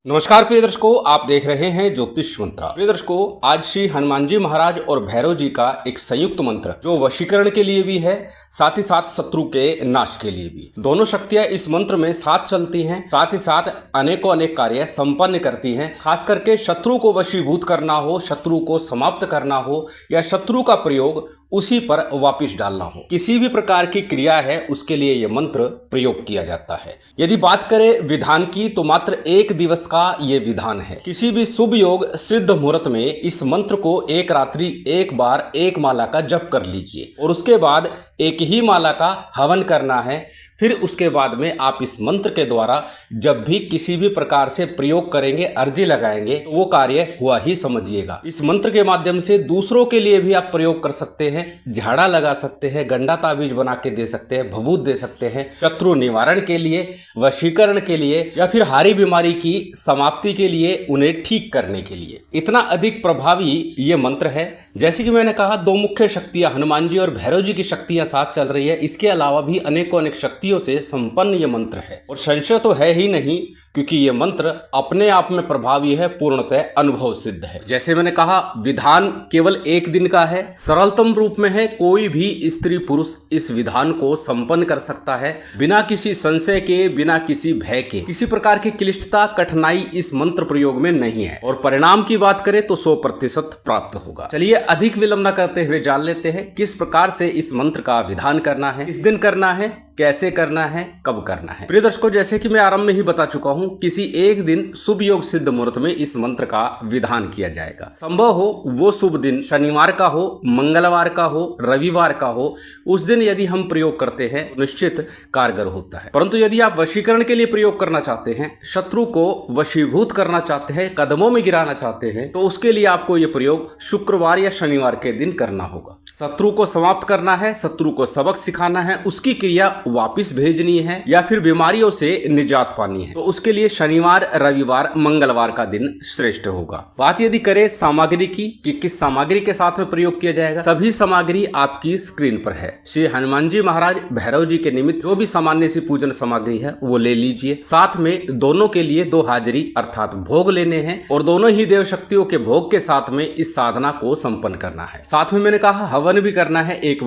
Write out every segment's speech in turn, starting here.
नमस्कार प्रिय दर्शकों, आप देख रहे हैं ज्योतिष मंत्र। प्रिय दर्शकों, आज श्री हनुमान जी महाराज और भैरव जी का एक संयुक्त मंत्र जो वशीकरण के लिए भी है, साथ ही साथ शत्रु के नाश के लिए भी। दोनों शक्तियां इस मंत्र में साथ चलती हैं, साथ ही साथ अनेकों अनेक कार्य संपन्न करती हैं। खास करके शत्रु को वशीभूत करना हो, शत्रु को समाप्त करना हो या शत्रु का प्रयोग उसी पर वापिस डालना हो, किसी भी प्रकार की क्रिया है उसके लिए यह मंत्र प्रयोग किया जाता है। यदि बात करें विधान की तो मात्र 1 दिवस का ये विधान है। किसी भी शुभ योग सिद्ध मुहूर्त में इस मंत्र को एक रात्रि 1 बार 1 माला का जप कर लीजिए और उसके बाद 1 ही माला का हवन करना है। फिर उसके बाद में आप इस मंत्र के द्वारा जब भी किसी भी प्रकार से प्रयोग करेंगे, अर्जी लगाएंगे, तो वो कार्य हुआ ही समझिएगा। इस मंत्र के माध्यम से दूसरों के लिए भी आप प्रयोग कर सकते हैं, झाड़ा लगा सकते हैं, गंडा ताबीज बना के दे सकते हैं, भभूत दे सकते हैं, शत्रु निवारण के लिए, वशीकरण के लिए या फिर हारी बीमारी की समाप्ति के लिए, उन्हें ठीक करने के लिए। इतना अधिक प्रभावी ये मंत्र है। जैसे कि मैंने कहा, 2 मुख्य शक्तियां हनुमान जी और भैरव जी की शक्तियां साथ चल रही है। इसके अलावा भी अनेकों अनेक शक्तियों से संपन्न ये मंत्र है और संशय तो है ही नहीं, क्योंकि ये मंत्र अपने आप में प्रभावी है, पूर्णतः अनुभव सिद्ध है। जैसे मैंने कहा, विधान केवल 1 दिन का है, सरलतम रूप में है। कोई भी स्त्री पुरुष इस विधान को संपन्न कर सकता है बिना किसी संशय के, बिना किसी भय के। किसी प्रकार की क्लिष्टता, कठिनाई इस मंत्र प्रयोग में नहीं है और परिणाम की बात करें तो 100% प्राप्त होगा। चलिए अधिक विलंब न करते हुए जान लेते हैं किस प्रकार से इस मंत्र का विधान करना है, किस दिन करना है, कैसे करना है, कब करना है। प्रिय दर्शकों, जैसे कि मैं आरंभ में ही बता चुका हूं, किसी एक दिन शुभ योग सिद्ध मुहूर्त में इस मंत्र का विधान किया जाएगा। संभव हो वो शुभ दिन शनिवार का हो, मंगलवार का हो, रविवार का हो, उस दिन यदि हम प्रयोग करते हैं निश्चित कारगर होता है। परंतु यदि आप वशीकरण के लिए प्रयोग करना चाहते हैं, शत्रु को वशीभूत करना चाहते हैं, कदमों में गिराना चाहते हैं, तो उसके लिए आपको ये प्रयोग शुक्रवार या शनिवार के दिन करना होगा। शत्रु को समाप्त करना है, शत्रु को सबक सिखाना है, उसकी क्रिया वापिस भेजनी है या फिर बीमारियों से निजात पानी है, तो उसके लिए शनिवार, रविवार, मंगलवार का दिन श्रेष्ठ होगा। बात यदि करें सामग्री की कि किस सामग्री के साथ में प्रयोग किया जाएगा, सभी सामग्री आपकी स्क्रीन पर है। श्री हनुमान जी महाराज भैरव जी के निमित्त जो भी सामान्य सी पूजन सामग्री है वो ले लीजिए। साथ में दोनों के लिए 2 हाजिरी अर्थात भोग लेने हैं और दोनों ही देव शक्तियों के भोग के साथ में इस साधना को संपन्न करना है। साथ में मैंने कहा हवन भी करना है। 1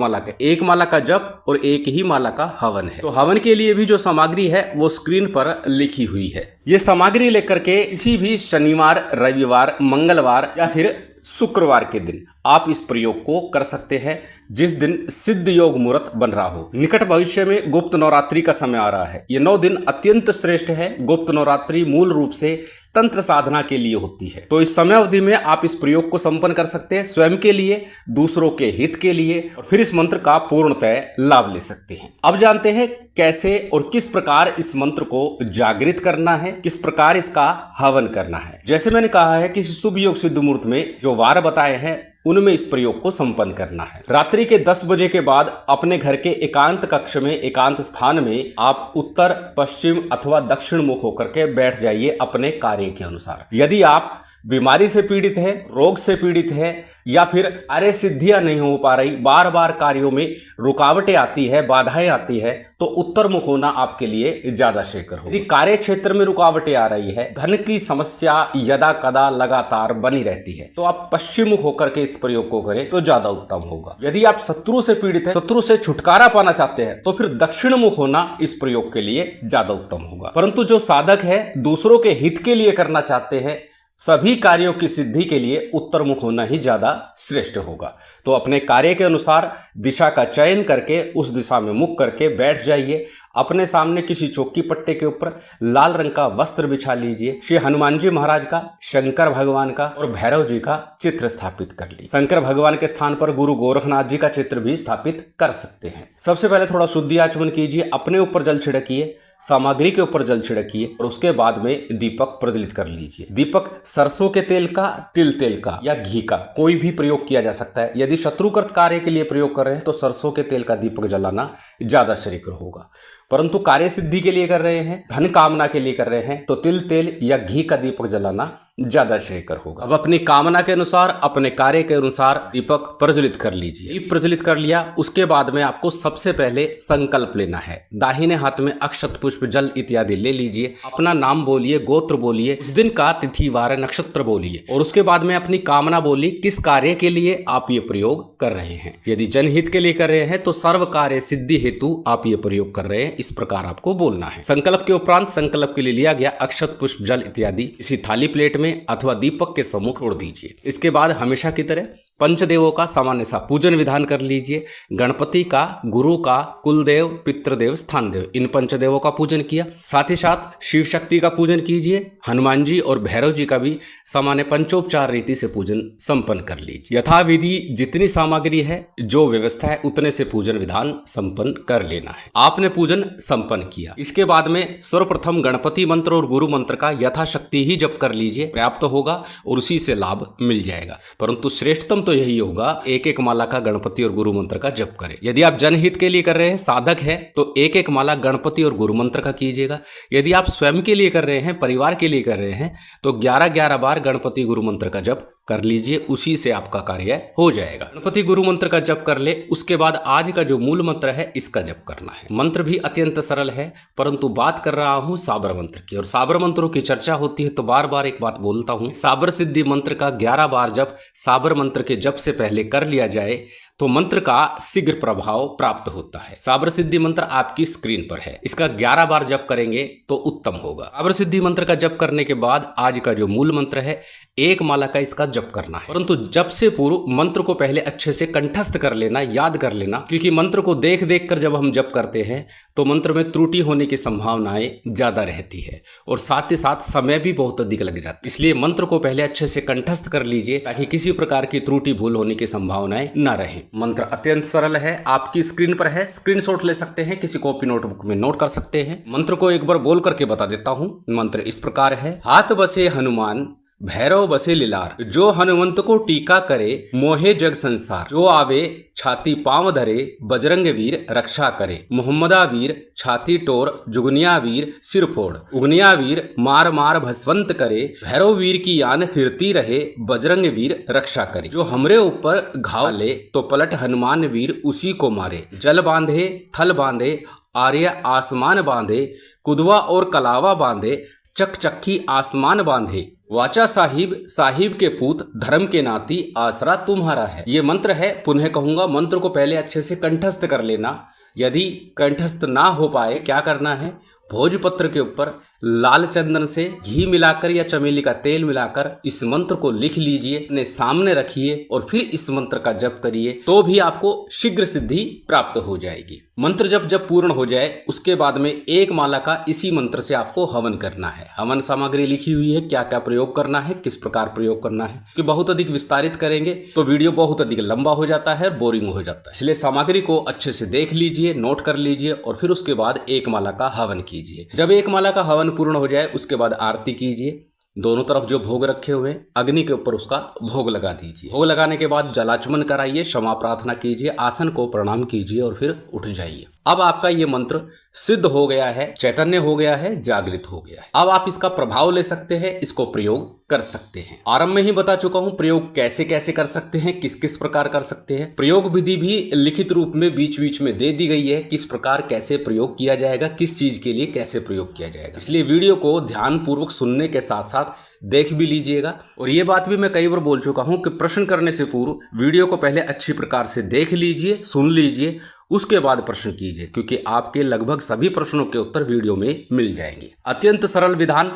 माला का जप और 1 ही माला का हवन है। तो हवन के लिए भी जो सामग्री है वो स्क्रीन पर लिखी हुई है। ये सामग्री लेकर के किसी भी शनिवार, रविवार, मंगलवार या फिर शुक्रवार के दिन आप इस प्रयोग को कर सकते हैं, जिस दिन सिद्ध योग मुहूर्त बन रहा हो। निकट भविष्य में गुप्त नवरात्रि का समय आ रहा है। ये 9 दिन अत्यंत श्रेष्ठ है। गुप्त नवरात्रि मूल रूप से तंत्र साधना के लिए होती है, तो इस समय अवधि में आप इस प्रयोग को संपन्न कर सकते हैं, स्वयं के लिए, दूसरों के हित के लिए, और फिर इस मंत्र का पूर्णतः लाभ ले सकते हैं। अब जानते हैं कैसे और किस प्रकार इस मंत्र को जागृत करना है, किस प्रकार इसका हवन करना है। जैसे मैंने कहा है कि शुभ योग सिद्ध मुहूर्त में जो वार बताए हैं उनमें इस प्रयोग को संपन्न करना है। रात्रि के 10 बजे के बाद अपने घर के एकांत कक्ष में, एकांत स्थान में आप उत्तर, पश्चिम अथवा दक्षिण मुख होकर के बैठ जाइए अपने कार्य के अनुसार। यदि आप बीमारी से पीड़ित है, रोग से पीड़ित है या फिर कार्य सिद्धियां नहीं हो पा रही, बार बार कार्यों में रुकावटें आती है, बाधाएं आती है, तो उत्तर मुख होना आपके लिए ज्यादा श्रेयकर होगा। यदि कार्य क्षेत्र में रुकावटें आ रही है, धन की समस्या यदा कदा लगातार बनी रहती है, तो आप पश्चिम मुख होकर के इस प्रयोग को करें तो ज्यादा उत्तम होगा। यदि आप शत्रु से पीड़ित है, शत्रु से छुटकारा पाना चाहते हैं, तो फिर दक्षिण मुख होना इस प्रयोग के लिए ज्यादा उत्तम होगा। परंतु जो साधक है, दूसरों के हित के लिए करना चाहते हैं, सभी कार्यों की सिद्धि के लिए उत्तर मुख होना ही ज्यादा श्रेष्ठ होगा। तो अपने कार्य के अनुसार दिशा का चयन करके उस दिशा में मुख करके बैठ जाइए। अपने सामने किसी चौकी पट्टे के ऊपर लाल रंग का वस्त्र बिछा लीजिए। श्री हनुमान जी महाराज का, शंकर भगवान का और भैरव जी का चित्र स्थापित कर लीजिए। शंकर भगवान के स्थान पर गुरु गोरखनाथ जी का चित्र भी स्थापित कर सकते हैं। सबसे पहले थोड़ा शुद्धि आचमन कीजिए, अपने ऊपर जल छिड़किए, सामग्री के ऊपर जल छिड़किए और उसके बाद में दीपक प्रज्वलित कर लीजिए। दीपक सरसों के तेल का, तिल तेल का या घी का कोई भी प्रयोग किया जा सकता है। यदि शत्रुकृत कार्य के लिए प्रयोग कर रहे हैं तो सरसों के तेल का दीपक जलाना ज्यादा श्रेयकर होगा। परंतु कार्य सिद्धि के लिए कर रहे हैं, धन कामना के लिए कर रहे हैं, तो तिल तेल या घी का दीपक जलाना ज्यादा श्रेयकर होगा। अब अपनी कामना के अनुसार, अपने कार्य के अनुसार दीपक प्रज्वलित कर लीजिए। दीप प्रज्वलित कर लिया, उसके बाद में आपको सबसे पहले संकल्प लेना है। दाहिने हाथ में अक्षत, पुष्प, जल इत्यादि ले लीजिए। अपना नाम बोलिए, गोत्र बोलिए, उस दिन का तिथि, वार, नक्षत्र बोलिए और उसके बाद में अपनी कामना बोलिए। किस कार्य के लिए आप ये प्रयोग कर रहे हैं? यदि जनहित के लिए कर रहे हैं तो सर्व कार्य सिद्धि हेतु आप ये प्रयोग कर रहे हैं, इस प्रकार आपको बोलना है। संकल्प के उपरांत संकल्प के लिए लिया गया अक्षत, पुष्प, जल इत्यादि इसी थाली प्लेट में अथवा दीपक के सम्मुख छोड़ दीजिए। इसके बाद हमेशा की तरह पंचदेवों का सामान्य सा पूजन विधान कर लीजिए। गणपति का, गुरु का, कुलदेव, पितृदेव, स्थान देव, इन पंचदेवों का पूजन किया। साथ ही साथ शिव शक्ति का पूजन कीजिए। हनुमान जी और भैरव जी का भी सामान्य पंचोपचार रीति से पूजन संपन्न कर लीजिए। यथाविधि जितनी सामग्री है, जो व्यवस्था है, उतने से पूजन विधान संपन्न कर लेना है। आपने पूजन संपन्न किया। इसके बाद में सर्वप्रथम गणपति मंत्र और गुरु मंत्र का यथाशक्ति ही जप कर लीजिए, पर्याप्त होगा और उसी से लाभ मिल जाएगा। परंतु श्रेष्ठतम तो यही होगा, एक एक माला का गणपति और गुरु मंत्र का जप करें। यदि आप जनहित के लिए कर रहे हैं, साधक है, तो एक एक माला गणपति और गुरु मंत्र का कीजिएगा। यदि आप स्वयं के लिए कर रहे हैं, परिवार के लिए कर रहे हैं, तो 11-11 बार गणपति गुरु मंत्र का जप कर लीजिए, उसी से आपका कार्य हो जाएगा। गणपति गुरु मंत्र का जप कर ले, उसके बाद आज का जो मूल मंत्र है इसका जप करना है। मंत्र भी अत्यंत सरल है, परंतु बात कर रहा हूं साबर मंत्र की, और साबर मंत्रों की चर्चा होती है तो बार बार एक बात बोलता हूं, साबर सिद्धि मंत्र का 11 बार जप साबर मंत्र के जप से पहले कर लिया जाए तो मंत्र का शीघ्र प्रभाव प्राप्त होता है। साबर सिद्धि मंत्र आपकी स्क्रीन पर है, इसका 11 बार जप करेंगे तो उत्तम होगा। साबर सिद्धि मंत्र का जप करने के बाद आज का जो मूल मंत्र है, एक माला का इसका जप करना है। परंतु जप से पूर्व मंत्र को पहले अच्छे से कंठस्थ कर लेना, याद कर लेना, क्योंकि मंत्र को देख देख कर जब हम जप करते हैं तो मंत्र में त्रुटि होने की संभावनाएं ज्यादा रहती है और साथ ही साथ समय भी बहुत अधिक लग जाती है। इसलिए मंत्र को पहले अच्छे से कंठस्थ कर लीजिए ताकि किसी प्रकार की त्रुटि भूल होने की संभावनाएं न रहे। मंत्र अत्यंत सरल है, आपकी स्क्रीन पर है, स्क्रीनशॉट ले सकते हैं, किसी कॉपी नोटबुक में नोट कर सकते हैं। मंत्र को एक बार बोल करके बता देता हूं। मंत्र इस प्रकार है। हाथ बसे हनुमान, भैरव बसे लिलार, जो हनुमंत को टीका करे, मोहे जग संसार, जो आवे छाती पांव धरे, बजरंग वीर रक्षा करे, मोहम्मदा वीर छाती टोर, जुगनिया वीर सिर फोड़, उगनिया वीर मार मार भस्वंत करे, भैरव वीर की यान फिरती रहे, बजरंग वीर रक्षा करे, जो हमरे ऊपर घाव ले, तो पलट हनुमान वीर उसी को मारे, जल बांधे थल बांधे, आर्य आसमान बांधे, कुदवा और कलावा बांधे, चकचक्की आसमान बांधे, वाचा साहिब साहिब के पूत, धर्म के नाती आसरा तुम्हारा है। ये मंत्र है, पुनः कहूंगा, मंत्र को पहले अच्छे से कंठस्थ कर लेना। यदि कंठस्थ ना हो पाए, क्या करना है, भोजपत्र के ऊपर लाल चंदन से घी मिलाकर या चमेली का तेल मिलाकर इस मंत्र को लिख लीजिए, अपने सामने रखिए और फिर इस मंत्र का जप करिए, तो भी आपको शीघ्र सिद्धि प्राप्त हो जाएगी। मंत्र जब पूर्ण हो जाए उसके बाद में एक माला का इसी मंत्र से आपको हवन करना है। हवन सामग्री लिखी हुई है, क्या क्या प्रयोग करना है, किस प्रकार प्रयोग करना है, कि बहुत अधिक विस्तारित करेंगे तो वीडियो बहुत अधिक लंबा हो जाता है, बोरिंग हो जाता है। इसलिए सामग्री को अच्छे से देख लीजिए, नोट कर लीजिए और फिर उसके बाद एक माला का हवन कीजिए। जब एक माला का हवन पूर्ण हो जाए उसके बाद आरती कीजिए। दोनों तरफ जो भोग रखे हुए हैं अग्नि के ऊपर उसका भोग लगा दीजिए। भोग लगाने के बाद जलाचमन कराइए, क्षमा प्रार्थना कीजिए, आसन को प्रणाम कीजिए और फिर उठ जाइए। अब आपका ये मंत्र सिद्ध हो गया है, चैतन्य हो गया है, जागृत हो गया है। अब आप इसका प्रभाव ले सकते हैं, इसको प्रयोग कर सकते हैं। आरंभ में ही बता चुका हूं प्रयोग कैसे कैसे कर सकते हैं, किस किस प्रकार कर सकते हैं। प्रयोग विधि भी लिखित रूप में बीच बीच में दे दी गई है, किस प्रकार कैसे प्रयोग किया जाएगा, किस चीज के लिए कैसे प्रयोग किया जाएगा। इसलिए वीडियो को ध्यान पूर्वक सुनने के साथ साथ देख भी लीजिएगा। और ये बात भी मैं कई बार बोल चुका हूं कि प्रश्न करने से पूर्व वीडियो को पहले अच्छी प्रकार से देख लीजिए, सुन लीजिए, उसके बाद प्रश्न कीजिए, क्योंकि आपके लगभग सभी प्रश्नों के उत्तर वीडियो में मिल जाएंगे। अत्यंत सरल विधान,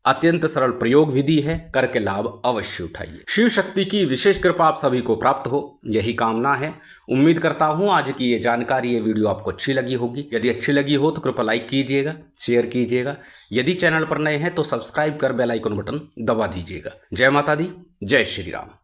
अत्यंत सरल प्रयोग विधि है, करके लाभ अवश्य उठाइए। शिव शक्ति की विशेष कृपा आप सभी को प्राप्त हो, यही कामना है। उम्मीद करता हूं आज की ये जानकारी, ये वीडियो आपको अच्छी लगी होगी। यदि अच्छी लगी हो तो कृपया लाइक कीजिएगा, शेयर कीजिएगा। यदि चैनल पर नए हैं तो सब्सक्राइब कर बेल आइकन बटन दबा दीजिएगा। जय माता दी, जय श्री राम।